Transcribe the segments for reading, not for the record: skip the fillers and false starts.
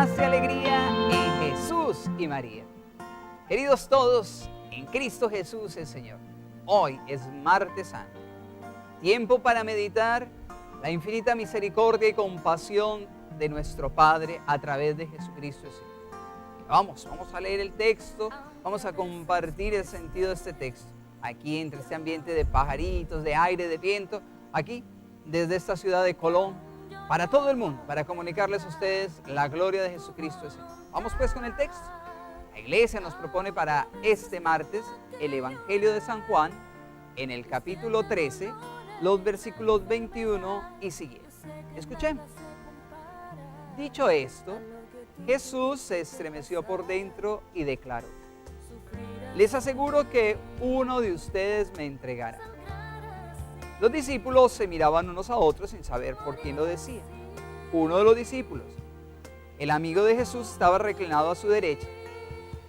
paz y alegría en Jesús y María. Queridos todos, en Cristo Jesús el Señor, hoy es martes santo, tiempo para meditar la infinita misericordia y compasión de nuestro Padre a través de Jesucristo el Señor. Vamos a leer el texto, vamos a compartir el sentido de este texto, aquí entre este ambiente de pajaritos, de aire, de viento, aquí desde esta ciudad de Colón, para todo el mundo, para comunicarles a ustedes la gloria de Jesucristo el Señor. Vamos pues con el texto. La iglesia nos propone para este martes el Evangelio de San Juan, en el capítulo 13, los versículos 21 y siguientes. Escuchemos. Dicho esto, Jesús se estremeció por dentro y declaró: les aseguro que uno de ustedes me entregará. Los discípulos se miraban unos a otros sin saber por quién lo decía. Uno de los discípulos, el amigo de Jesús, estaba reclinado a su derecha.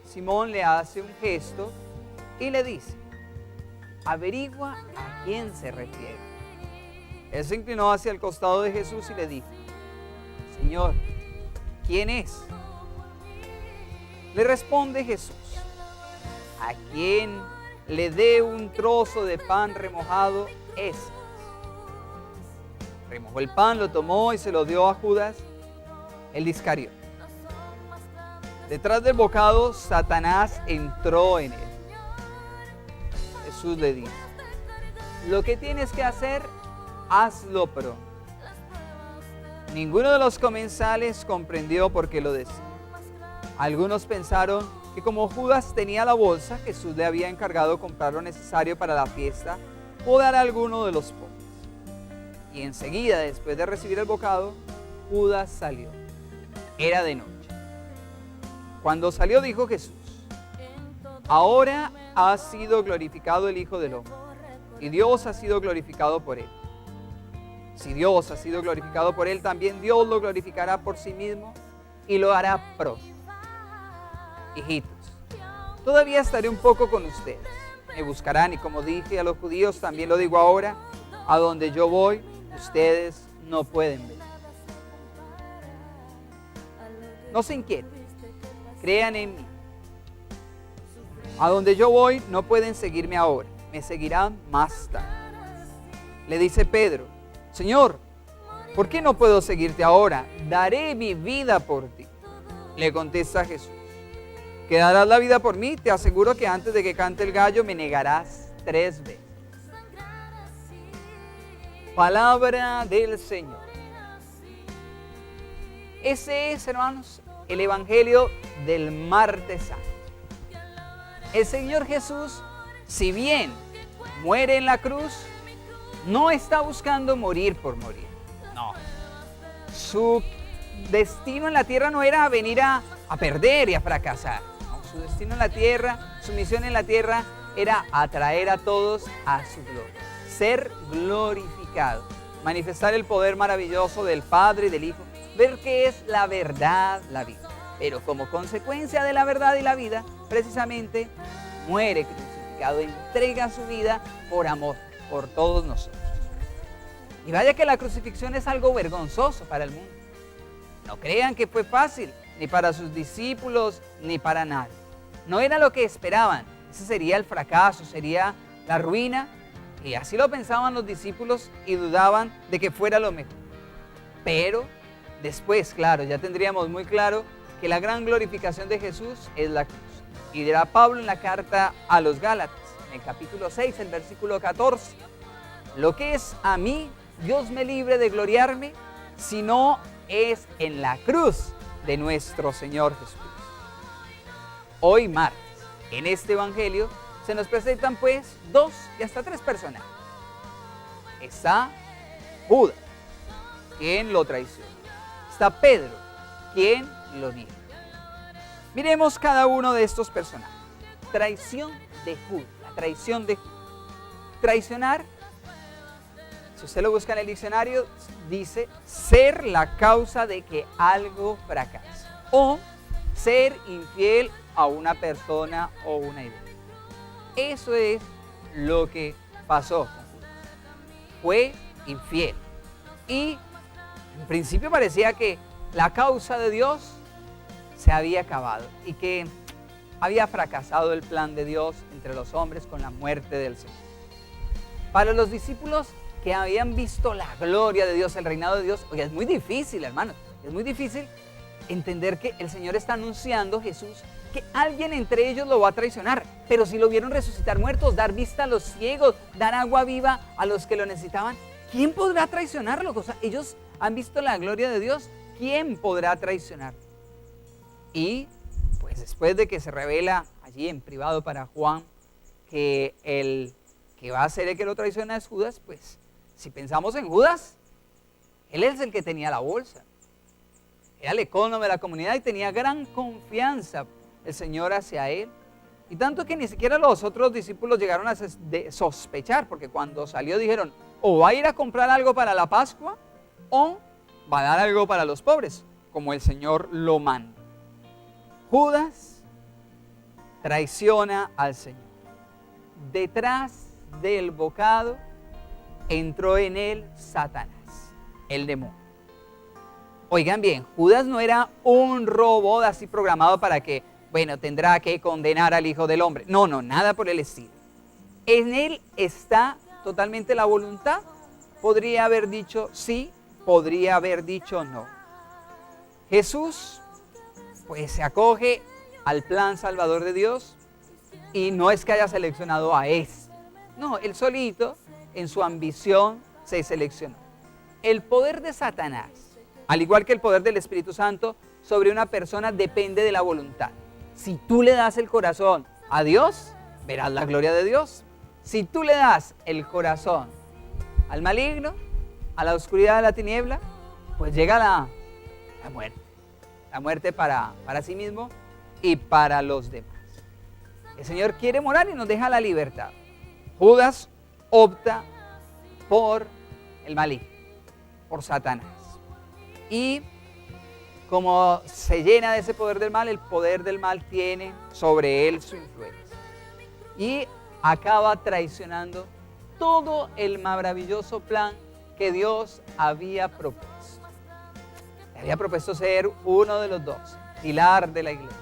Simón le hace un gesto y le dice: averigua a quién se refiere. Él se inclinó hacia el costado de Jesús y le dijo: Señor, ¿quién es? Le responde Jesús: a quien le dé un trozo de pan remojado, ese es. Remojó el pan, lo tomó y se lo dio a Judas, el Iscariote. Detrás del bocado, Satanás entró en él. Jesús le dice: lo que tienes que hacer, hazlo pronto. Ninguno de los comensales comprendió por qué lo decía. Algunos pensaron que como Judas tenía la bolsa, Jesús le había encargado comprar lo necesario para la fiesta o dar a alguno de los pobres. Y enseguida, después de recibir el bocado, Judas salió. Era de noche. Cuando salió, dijo Jesús: ahora ha sido glorificado el Hijo del Hombre, y Dios ha sido glorificado por él. Si Dios ha sido glorificado por él, también Dios lo glorificará por sí mismo y lo hará pronto. Hijitos, todavía estaré un poco con ustedes. Me buscarán y, como dije a los judíos, también lo digo ahora: a donde yo voy, ustedes no pueden venir. No se inquieten, crean en mí. A donde yo voy no pueden seguirme ahora, me seguirán más tarde. Le dice Pedro: Señor, ¿por qué no puedo seguirte ahora? Daré mi vida por ti. Le contesta Jesús: ¿que darás la vida por mí? Te aseguro que antes de que cante el gallo me negarás 3 veces. Palabra del Señor. Ese es, hermanos, el Evangelio del martes santo. El Señor Jesús, si bien muere en la cruz, no está buscando morir por morir. No. Su destino en la tierra no era venir a perder y a fracasar. No. Su destino en la tierra, su misión en la tierra era atraer a todos a su gloria. Ser glorificado. Manifestar el poder maravilloso del Padre y del Hijo. Ver qué es la verdad, la vida. Pero como consecuencia de la verdad y la vida, precisamente muere crucificado, entrega su vida por amor, por todos nosotros. Y vaya que la crucifixión es algo vergonzoso para el mundo. No crean que fue fácil, ni para sus discípulos, ni para nadie. No era lo que esperaban. Ese sería el fracaso, sería la ruina. Y así lo pensaban los discípulos y dudaban de que fuera lo mejor. Pero después, claro, ya tendríamos muy claro que la gran glorificación de Jesús es la cruz. Y dirá Pablo en la carta a los Gálatas, en el capítulo 6, el versículo 14: lo que es a mí, Dios me libre de gloriarme, si no es en la cruz de nuestro Señor Jesucristo. Hoy martes, en este Evangelio, se nos presentan pues 2 y hasta 3 personajes. Está Judas, quien lo traiciona. Está Pedro, quien lo niega. Miremos cada uno de estos personajes. Traición de Judas, la traición de Judas. Traicionar, si usted lo busca en el diccionario, dice ser la causa de que algo fracase o ser infiel a una persona o una idea. Eso es lo que pasó con Judas. Fue infiel y en principio parecía que la causa de Dios se había acabado y que había fracasado el plan de Dios entre los hombres con la muerte del Señor. Para los discípulos que habían visto la gloria de Dios, el reinado de Dios, oye, es muy difícil, hermanos, es muy difícil entender que el Señor está anunciando, Jesús, que alguien entre ellos lo va a traicionar, pero si lo vieron resucitar muertos, dar vista a los ciegos, dar agua viva a los que lo necesitaban, ¿quién podrá traicionarlo? O sea, ellos han visto la gloria de Dios, ¿quién podrá traicionar? Y pues después de que se revela allí en privado para Juan que el que va a ser el que lo traiciona es Judas, pues si pensamos en Judas, él es el que tenía la bolsa. Era el economía de la comunidad y tenía gran confianza el Señor hacia él. Y tanto que ni siquiera los otros discípulos llegaron a sospechar, porque cuando salió dijeron, o va a ir a comprar algo para la Pascua, o va a dar algo para los pobres, como el Señor lo manda. Judas traiciona al Señor. Detrás del bocado entró en él Satanás, el demonio. Oigan bien, Judas no era un robot así programado para que, bueno, tendrá que condenar al Hijo del Hombre. No, nada por el estilo. En él está totalmente la voluntad. Podría haber dicho sí, podría haber dicho no. Jesús, pues se acoge al plan salvador de Dios y no es que haya seleccionado a este. No, él solito, en su ambición, se seleccionó. El poder de Satanás, al igual que el poder del Espíritu Santo, sobre una persona depende de la voluntad. Si tú le das el corazón a Dios, verás la gloria de Dios. Si tú le das el corazón al maligno, a la oscuridad de la tiniebla, pues llega la muerte. La muerte para sí mismo y para los demás. El Señor quiere morar y nos deja la libertad. Judas opta por el maligno, por Satanás. Y como se llena de ese poder del mal, el poder del mal tiene sobre él su influencia. Y acaba traicionando todo el maravilloso plan que Dios había propuesto. Le había propuesto ser uno de los 12, pilar de la iglesia.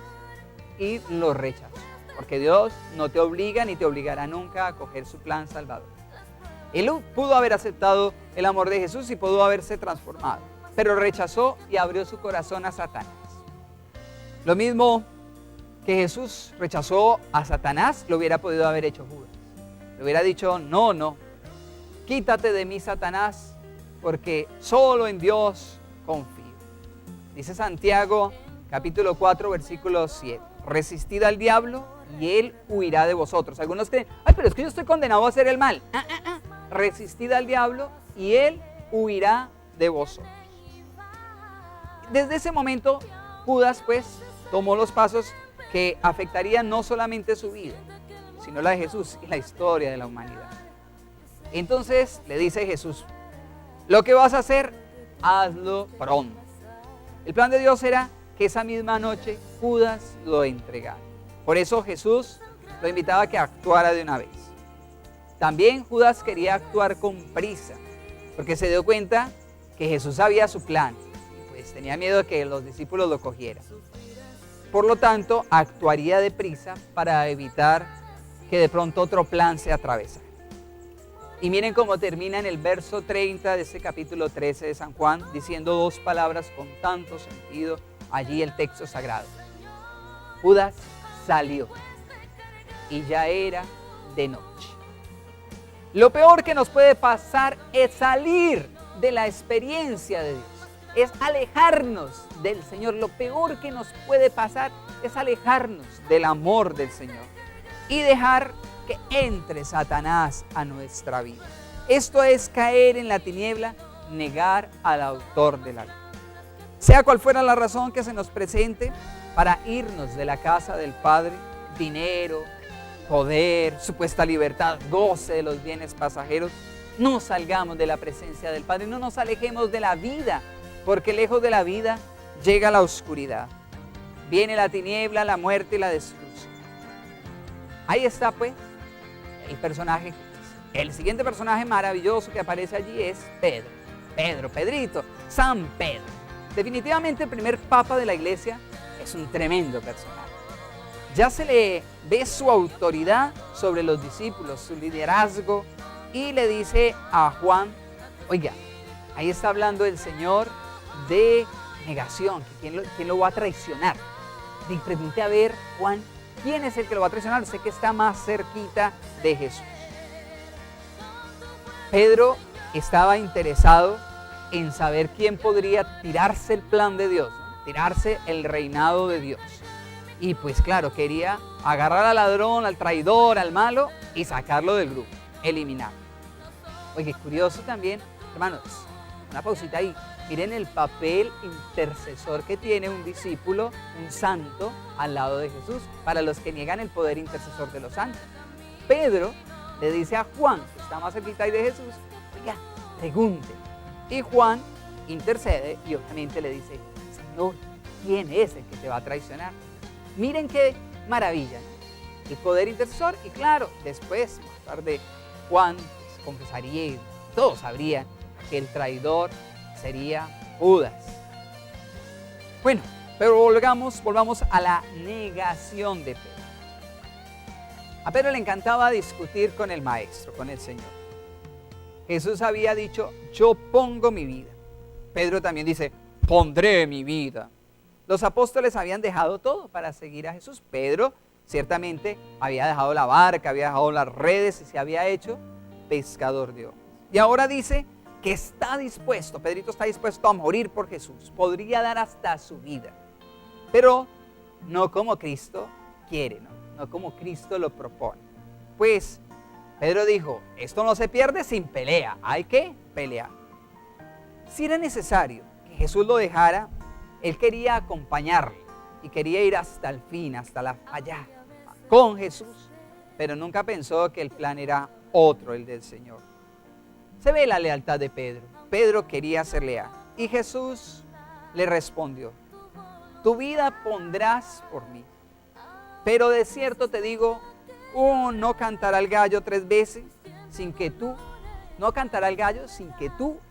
Y lo rechazó. Porque Dios no te obliga ni te obligará nunca a acoger su plan salvador. Él pudo haber aceptado el amor de Jesús y pudo haberse transformado, pero rechazó y abrió su corazón a Satanás. Lo mismo que Jesús rechazó a Satanás, lo hubiera podido haber hecho Judas. Le hubiera dicho, no, quítate de mí, Satanás, porque solo en Dios confío. Dice Santiago, capítulo 4, versículo 7. Resistid al diablo y él huirá de vosotros. Algunos creen, pero es que yo estoy condenado a hacer el mal. Resistid al diablo y él huirá de vosotros. Desde ese momento, Judas pues tomó los pasos que afectarían no solamente su vida, sino la de Jesús y la historia de la humanidad. Entonces le dice Jesús, lo que vas a hacer, hazlo pronto. El plan de Dios era que esa misma noche Judas lo entregara. Por eso Jesús lo invitaba a que actuara de una vez. También Judas quería actuar con prisa, porque se dio cuenta que Jesús sabía su plan, pues tenía miedo de que los discípulos lo cogieran. Por lo tanto, actuaría deprisa para evitar que de pronto otro plan se atravesara. Y miren cómo termina en el verso 30 de ese capítulo 13 de San Juan, diciendo dos palabras con tanto sentido, allí el texto sagrado. Judas salió y ya era de noche. Lo peor que nos puede pasar es salir de la experiencia de Dios, es alejarnos del Señor. Lo peor que nos puede pasar es alejarnos del amor del Señor y dejar que entre Satanás a nuestra vida. Esto es caer en la tiniebla, negar al autor de la vida. Sea cual fuera la razón que se nos presente para irnos de la casa del Padre, dinero, poder, supuesta libertad, goce de los bienes pasajeros, no salgamos de la presencia del Padre, no nos alejemos de la vida, porque lejos de la vida llega la oscuridad. Viene la tiniebla, la muerte y la destrucción. Ahí está pues el personaje. El siguiente personaje maravilloso que aparece allí es Pedrito, San Pedro. Definitivamente el primer papa de la iglesia es un tremendo personaje. Ya se le ve su autoridad sobre los discípulos, su liderazgo, y le dice a Juan, oiga, ahí está hablando el Señor de negación, que quién lo va a traicionar. Le pregunté a ver, Juan, ¿quién es el que lo va a traicionar? Sé que está más cerquita de Jesús. Pedro estaba interesado en saber quién podría tirarse el plan de Dios, ¿no? Tirarse el reinado de Dios. Y pues claro, quería agarrar al ladrón, al traidor, al malo y sacarlo del grupo, eliminarlo. Oye, curioso también, hermanos, una pausita ahí. Miren el papel intercesor que tiene un discípulo, un santo, al lado de Jesús, para los que niegan el poder intercesor de los santos. Pedro le dice a Juan, que está más cerquita ahí de Jesús, oiga, pregunte. Y Juan intercede y obviamente le dice, Señor, ¿quién es el que te va a traicionar? Miren qué maravilla, ¿no? El poder intercesor. Y claro, después, más tarde, Juan pues, confesaría y todos sabrían que el traidor sería Judas. Bueno, pero volvamos a la negación de Pedro. A Pedro le encantaba discutir con el maestro, con el Señor. Jesús había dicho, yo pongo mi vida. Pedro también dice, pondré mi vida. Los apóstoles habían dejado todo para seguir a Jesús. Pedro ciertamente había dejado la barca, había dejado las redes y se había hecho pescador de hombres. Y ahora dice que está dispuesto, Pedrito está dispuesto a morir por Jesús. Podría dar hasta su vida, pero no como Cristo quiere, no como Cristo lo propone. Pues Pedro dijo, esto no se pierde sin pelea, hay que pelear. Si era necesario que Jesús lo dejara, él quería acompañarle y quería ir hasta el fin, allá, con Jesús, pero nunca pensó que el plan era otro, el del Señor. Se ve la lealtad de Pedro. Pedro quería ser leal y Jesús le respondió, tu vida pondrás por mí, pero de cierto te digo, no cantará el gallo 3 veces sin que tú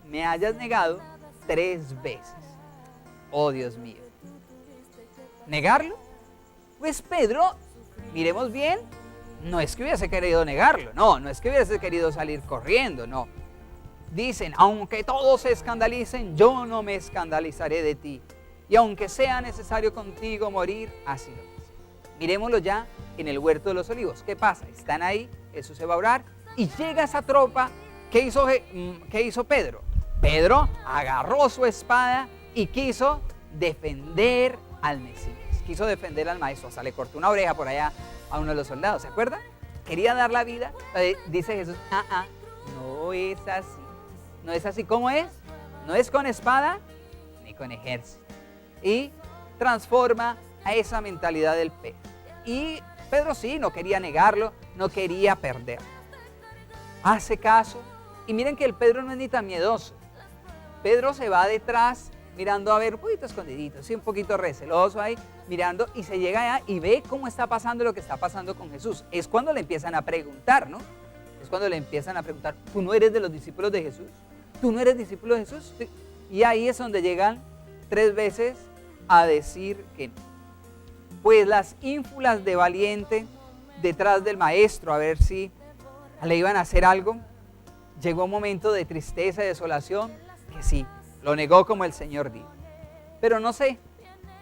me hayas negado 3 veces. Oh Dios mío. ¿Negarlo? Pues Pedro, miremos bien, no es que hubiese querido negarlo, no es que hubiese querido salir corriendo, no. Dicen, aunque todos se escandalicen, yo no me escandalizaré de ti. Y aunque sea necesario contigo morir, así lo dice. Miremoslo ya en el huerto de los olivos. ¿Qué pasa? Están ahí, Jesús se va a orar y llega esa tropa. ¿Qué hizo Pedro? Pedro agarró su espada y quiso defender al Mesías. Quiso defender al maestro. Hasta le cortó una oreja por allá a uno de los soldados. ¿Se acuerdan? Quería dar la vida. Dice Jesús, no es así. No es así. ¿Cómo es? No es con espada ni con ejército. Y transforma a esa mentalidad del Pedro. Y Pedro sí, no quería negarlo, no quería perder. Hace caso. Y miren que el Pedro no es ni tan miedoso. Pedro se va detrás mirando a ver un poquito escondidito, sí, un poquito receloso ahí, mirando y se llega allá y ve cómo está pasando lo que está pasando con Jesús. Es cuando le empiezan a preguntar, ¿no? Es cuando le empiezan a preguntar, ¿tú no eres de los discípulos de Jesús? ¿Tú no eres discípulo de Jesús? Y ahí es donde llegan 3 veces a decir que no. Pues las ínfulas de valiente detrás del maestro a ver si le iban a hacer algo. Llegó un momento de tristeza y desolación que sí, lo negó como el Señor dijo. Pero no sé,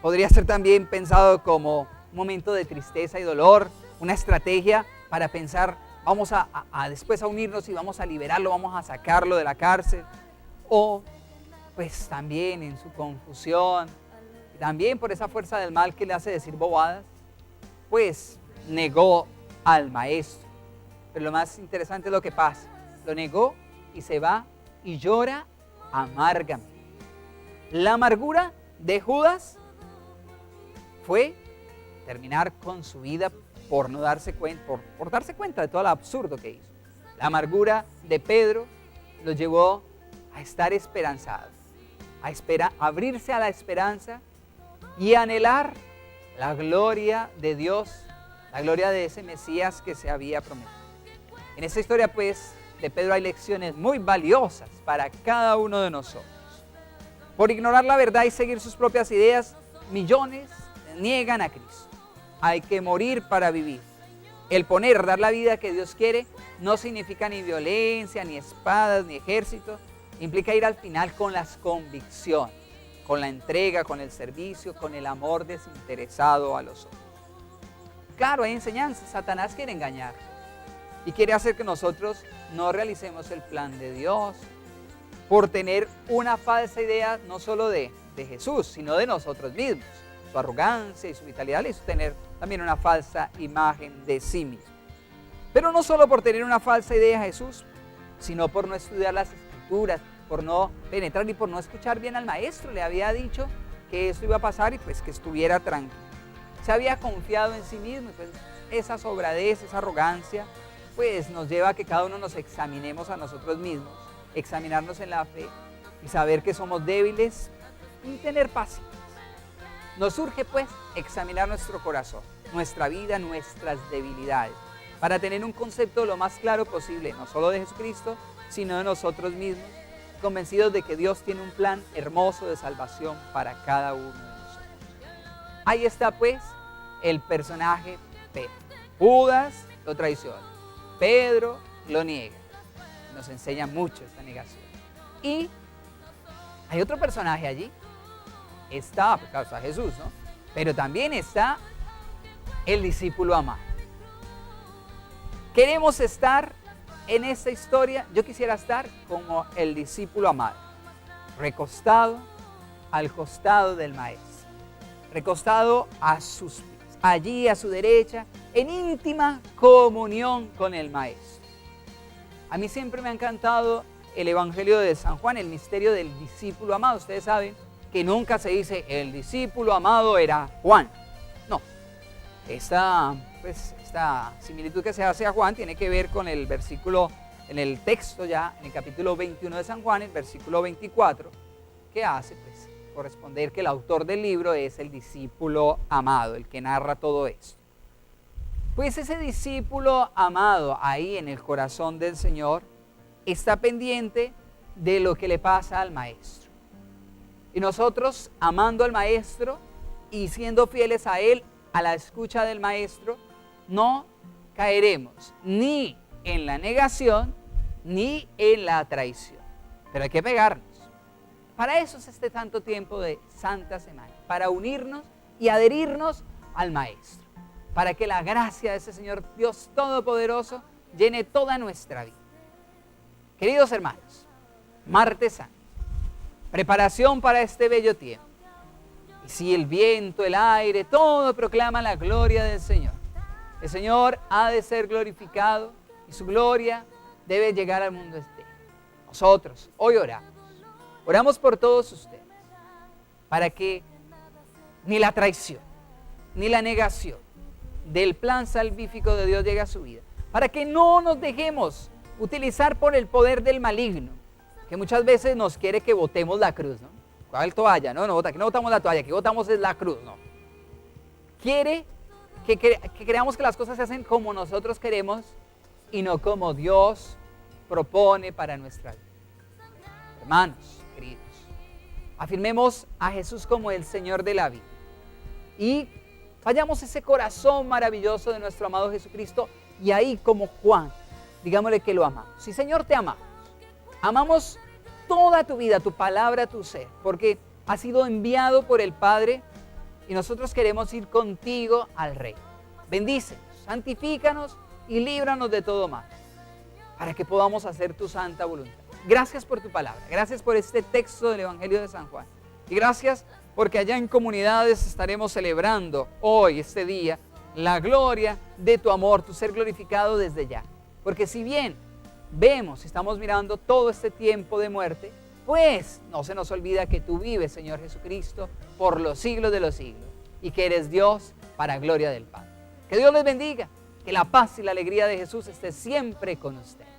podría ser también pensado como un momento de tristeza y dolor, una estrategia para pensar, vamos a después a unirnos y vamos a liberarlo, vamos a sacarlo de la cárcel. O pues también en su confusión, también por esa fuerza del mal que le hace decir bobadas, pues negó al maestro. Pero lo más interesante es lo que pasa. Lo negó y se va y llora amargamente. La amargura de Judas fue terminar con su vida por no darse cuenta, por darse cuenta de todo lo absurdo que hizo. La amargura de Pedro lo llevó a estar esperanzado, a abrirse a la esperanza y anhelar la gloria de Dios, la gloria de ese Mesías que se había prometido. En esta historia, pues, de Pedro hay lecciones muy valiosas para cada uno de nosotros. Por ignorar la verdad y seguir sus propias ideas, millones de niegan a Cristo. Hay que morir para vivir. El dar la vida que Dios quiere, no significa ni violencia, ni espadas, ni ejército. Implica ir al final con las convicciones, con la entrega, con el servicio, con el amor desinteresado a los otros. Claro, hay enseñanzas. Satanás quiere engañar y quiere hacer que nosotros no realicemos el plan de Dios por tener una falsa idea no solo de Jesús, sino de nosotros mismos. Su arrogancia y su vitalidad le hizo tener también una falsa imagen de sí mismo. Pero no solo por tener una falsa idea de Jesús, sino por no estudiar las Escrituras, por no penetrar y por no escuchar bien al maestro. Le había dicho que esto iba a pasar y pues que estuviera tranquilo. Se había confiado en sí mismo y pues esa sobradez, esa arrogancia, pues nos lleva a que cada uno nos examinemos a nosotros mismos, examinarnos en la fe y saber que somos débiles y tener paciencia. Nos urge pues examinar nuestro corazón, nuestra vida, nuestras debilidades, para tener un concepto lo más claro posible, no solo de Jesucristo, sino de nosotros mismos, convencidos de que Dios tiene un plan hermoso de salvación para cada uno de nosotros. Ahí está pues el personaje Pedro. Judas lo traiciona, Pedro lo niega. Nos enseña mucho esta negación. Y hay otro personaje allí. Está Jesús, ¿no? Pero también está el discípulo amado. Queremos estar en esta historia. Yo quisiera estar como el discípulo amado, recostado al costado del maestro, recostado a sus pies, allí a su derecha, en íntima comunión con el maestro. A mí siempre me ha encantado el Evangelio de San Juan, el misterio del discípulo amado. Ustedes saben que nunca se dice el discípulo amado era Juan. No, esta similitud que se hace a Juan tiene que ver con el versículo, en el texto ya, en el capítulo 21 de San Juan, el versículo 24, que hace pues corresponder que el autor del libro es el discípulo amado, el que narra todo esto. Pues ese discípulo amado ahí en el corazón del Señor está pendiente de lo que le pasa al maestro. Y nosotros, amando al maestro y siendo fieles a él, a la escucha del maestro, no caeremos ni en la negación ni en la traición. Pero hay que pegarnos. Para eso es este tanto tiempo de Santa Semana, para unirnos y adherirnos al maestro, para que la gracia de ese Señor Dios Todopoderoso llene toda nuestra vida. Queridos hermanos, martes santo, preparación para este bello tiempo. Y si el viento, el aire, todo proclama la gloria del Señor, el Señor ha de ser glorificado y su gloria debe llegar al mundo entero. Nosotros hoy oramos por todos ustedes, para que ni la traición, ni la negación del plan salvífico de Dios llegue a su vida, para que no nos dejemos utilizar por el poder del maligno, que muchas veces nos quiere que botemos la cruz, ¿no? ¿Cuál toalla? No, aquí no botamos la toalla, aquí botamos es la cruz, ¿no? Quiere que creamos que las cosas se hacen como nosotros queremos y no como Dios propone para nuestra vida. Hermanos queridos, afirmemos a Jesús como el Señor de la vida y vayamos ese corazón maravilloso de nuestro amado Jesucristo y ahí como Juan, digámosle que lo amamos. Sí, Señor, te amamos. Amamos toda tu vida, tu palabra, tu ser, porque has sido enviado por el Padre y nosotros queremos ir contigo al Rey. Bendícenos, santifícanos y líbranos de todo mal, para que podamos hacer tu santa voluntad. Gracias por tu palabra, gracias por este texto del Evangelio de San Juan y gracias porque allá en comunidades estaremos celebrando hoy, este día, la gloria de tu amor, tu ser glorificado desde ya. Porque si bien vemos, estamos mirando todo este tiempo de muerte, pues no se nos olvida que tú vives, Señor Jesucristo, por los siglos de los siglos y que eres Dios para gloria del Padre. Que Dios les bendiga, que la paz y la alegría de Jesús esté siempre con ustedes.